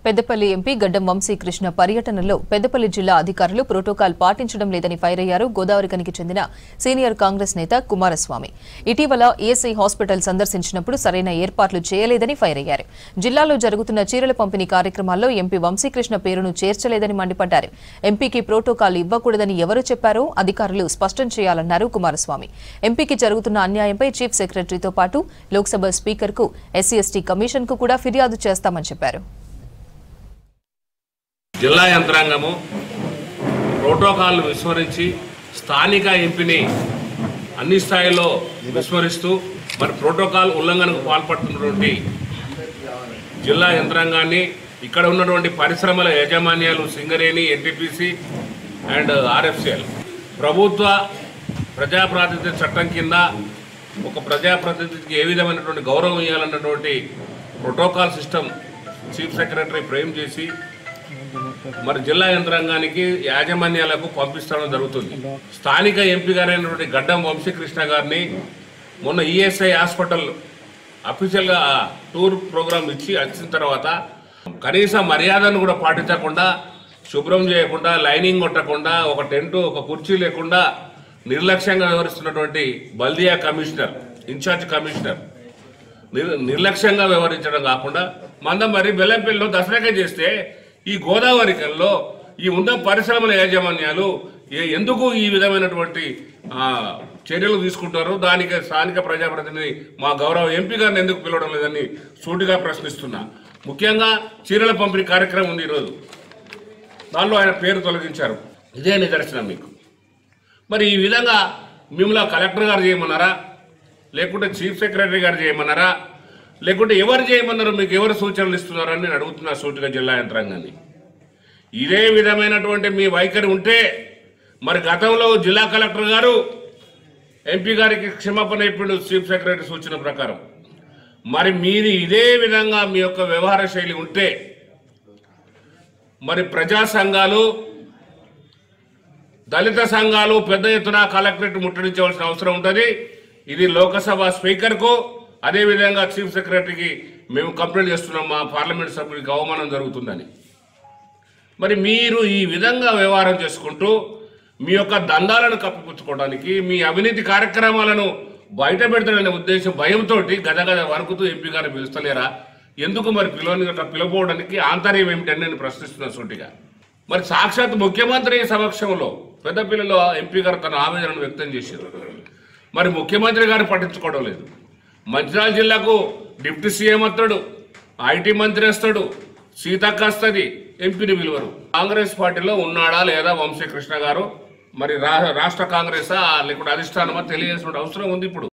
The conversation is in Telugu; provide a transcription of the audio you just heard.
పెద్దపల్లి ఎంపీ గడ్డం వంశీకృష్ణ పర్యటనలో పెద్దపల్లి జిల్లా అధికారులు ప్రోటోకాల్ పాటించడం లేదని ఫైర్ అయ్యారు గోదావరిఖనికి చెందిన సీనియర్ కాంగ్రెస్ నేత కుమారస్వామి. ఇటీవల ఈఎస్ఐ హాస్పిటల్ సందర్శించినప్పుడు సరైన ఏర్పాట్లు చేయలేదని ఫైర్ అయ్యారు. జిల్లాలో జరుగుతున్న చీరల పంపిణీ కార్యక్రమాల్లో ఎంపీ వంశీకృష్ణ పేరును చేర్చలేదని మండిపడ్డారు. ఎంపీకి ప్రోటోకాల్ ఇవ్వకూడదని ఎవరు చెప్పారో అధికారులు స్పష్టం చేయాలన్నారు కుమారస్వామి. ఎంపీకి జరుగుతున్న అన్యాయంపై చీఫ్ సెక్రటరీతో పాటు లోక్సభ స్పీకర్కు ఎస్సీ/ఎస్టీ కమిషన్కు కూడా ఫిర్యాదు చేస్తామని చెప్పారు. జిల్లా యంత్రాంగము ప్రోటోకాల్ విస్మరించి స్థానిక ఎంపీని అన్ని స్థాయిల్లో విస్మరిస్తూ మరి ప్రోటోకాల్ ఉల్లంఘనకు పాల్పడుతున్నటువంటి జిల్లా యంత్రాంగాన్ని, ఇక్కడ ఉన్నటువంటి పరిశ్రమల యాజమాన్యాలు సింగరేణి, ఎన్టీపీసీ అండ్ ఆర్ఎఫ్సిఎల్ ప్రభుత్వ ప్రజాప్రాతినిధ్య చట్టం కింద ఒక ప్రజాప్రతినిధికి ఏ విధమైనటువంటి గౌరవం ఇవ్వాలన్నటువంటి protocol system chief secretary frame చేసి మరి జిల్లా యంత్రాంగానికి యాజమాన్యాలకు పంపిస్తడం జరుగుతుంది. స్థానిక ఎంపీ గారైనటువంటి గడ్డం వంశీకృష్ణ గారిని మొన్న ఈఎస్ఐ హాస్పిటల్ అఫీషియల్గా టూర్ ప్రోగ్రామ్ ఇచ్చి వచ్చిన తర్వాత కనీస మర్యాదను కూడా పాటించకుండా, శుభ్రం చేయకుండా, లైనింగ్ కొట్టకుండా, ఒక టెంటు ఒక కుర్చీ లేకుండా నిర్లక్ష్యంగా వ్యవహరిస్తున్నటువంటి బల్దియా కమిషనర్, ఇన్ఛార్జ్ కమిషనర్ నిర్లక్ష్యంగా వ్యవహరించడం కాకుండా మరి బెల్లంపల్లిలో దసరాకే చేస్తే ఈ గోదావరికల్లో ఈ ఉన్న పరిశ్రమల యాజమాన్యాలు ఎందుకు ఈ విధమైనటువంటి చర్యలు తీసుకుంటారో దానికి స్థానిక ప్రజాప్రతినిధి మా గౌరవ ఎంపీ గారిని ఎందుకు పిలవడం లేదని సూటిగా ప్రశ్నిస్తున్నా. ముఖ్యంగా చీరల పంపిణీ కార్యక్రమం ఉంది ఈరోజు, దానిలో ఆయన పేరు తొలగించారు. ఇదే నిదర్శనం మీకు. మరి ఈ విధంగా మిమ్మల్ని కలెక్టర్ గారు చేయమన్నారా, లేకుంటే చీఫ్ సెక్రటరీ గారు చేయమన్నారా, లేకుంటే ఎవరు చేయమన్నారు, మీకు ఎవరు సూచనలు ఇస్తున్నారని నేను అడుగుతున్నా సూటిగా జిల్లా యంత్రాంగాన్ని. ఇదే విధమైనటువంటి మీ వైఖరి ఉంటే మరి గతంలో జిల్లా కలెక్టర్ గారు ఎంపీ గారికి క్షమాపణ చెప్పిండు చీఫ్ సెక్రటరీ సూచన ప్రకారం. మరి మీరు ఇదే విధంగా మీ యొక్క వ్యవహార శైలి ఉంటే మరి ప్రజా సంఘాలు, దళిత సంఘాలు పెద్ద ఎత్తున కలెక్టరేట్ ముట్టడించవలసిన అవసరం ఉంటుంది. ఇది లోకసభ స్పీకర్కు, అదేవిధంగా చీఫ్ సెక్రటరీకి మేము కంప్లైంట్ చేస్తున్నాం, మా పార్లమెంట్ సభ్యుడికి అవమానం జరుగుతుందని. మరి మీరు ఈ విధంగా వ్యవహారం చేసుకుంటూ మీ యొక్క దందాలను కప్పిపుచ్చుకోవడానికి, మీ అవినీతి కార్యక్రమాలను బయట పెడతాడనే ఉద్దేశం భయంతో గదగద వణుకుతూ ఎంపీ గారిని పిలుస్తలేరా? ఎందుకు మరి పిలవడానికి ఆంతర్యం ఏమిటని నేను ప్రశ్నిస్తున్నా సూటిగా. మరి సాక్షాత్ ముఖ్యమంత్రి సమక్షంలో పెద్దపల్లిలో ఎంపీ గారు తన ఆవేదనను వ్యక్తం చేశారు. మరి ముఖ్యమంత్రి గారు పట్టించుకోవడం లేదు. మంచిర్యాల జిల్లాకు డిప్యూటీ సీఎం వస్తాడు, ఐటీ మంత్రి వస్తాడు, సీతక్క వస్తుంది, ఎంపీని పిలువరు. కాంగ్రెస్ పార్టీలో ఉన్నాడా లేదా వంశీకృష్ణ గారు? మరి రాష్ట్ర కాంగ్రెసా లేకుంటే అధిష్టానమా తెలియాల్సిన అవసరం ఉంది ఇప్పుడు.